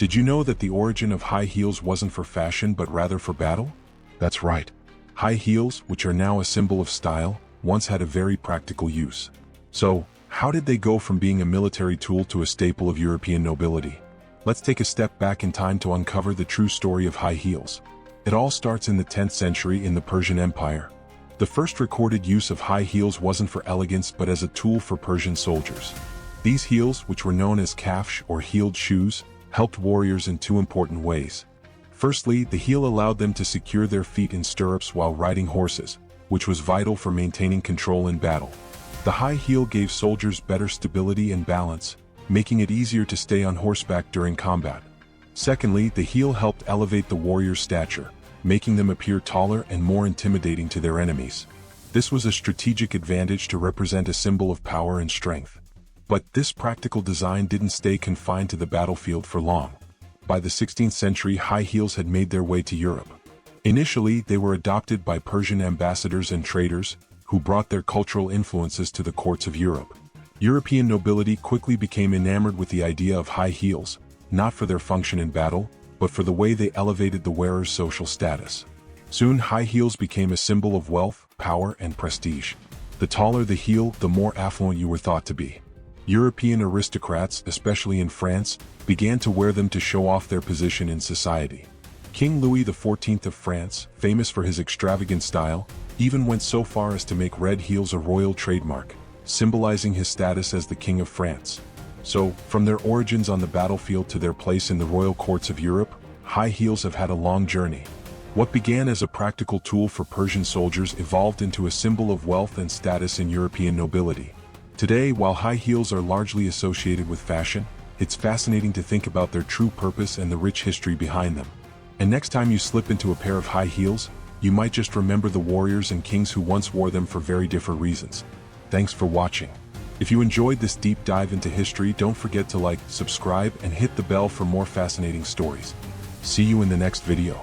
Did you know that the origin of high heels wasn't for fashion but rather for battle? That's right. High heels, which are now a symbol of style, once had a very practical use. So, how did they go from being a military tool to a staple of European nobility? Let's take a step back in time to uncover the true story of high heels. It all starts in the 10th century in the Persian Empire. The first recorded use of high heels wasn't for elegance but as a tool for Persian soldiers. These heels, which were known as kafsh or heeled shoes, helped warriors in two important ways. Firstly, the heel allowed them to secure their feet in stirrups while riding horses, which was vital for maintaining control in battle. The high heel gave soldiers better stability and balance, making it easier to stay on horseback during combat. Secondly, the heel helped elevate the warrior's stature, making them appear taller and more intimidating to their enemies. This was a strategic advantage to represent a symbol of power and strength. But this practical design didn't stay confined to the battlefield for long. By the 16th century, high heels had made their way to Europe. Initially, they were adopted by Persian ambassadors and traders, who brought their cultural influences to the courts of Europe. European nobility quickly became enamored with the idea of high heels, not for their function in battle, but for the way they elevated the wearer's social status. Soon, high heels became a symbol of wealth, power, and prestige. The taller the heel, the more affluent you were thought to be. European aristocrats, especially in France, began to wear them to show off their position in society. King Louis XIV of France, famous for his extravagant style, even went so far as to make red heels a royal trademark, symbolizing his status as the King of France. So, from their origins on the battlefield to their place in the royal courts of Europe, high heels have had a long journey. What began as a practical tool for Persian soldiers evolved into a symbol of wealth and status in European nobility. Today, while high heels are largely associated with fashion, it's fascinating to think about their true purpose and the rich history behind them. And next time you slip into a pair of high heels, you might just remember the warriors and kings who once wore them for very different reasons. Thanks for watching. If you enjoyed this deep dive into history, don't forget to like, subscribe, and hit the bell for more fascinating stories. See you in the next video.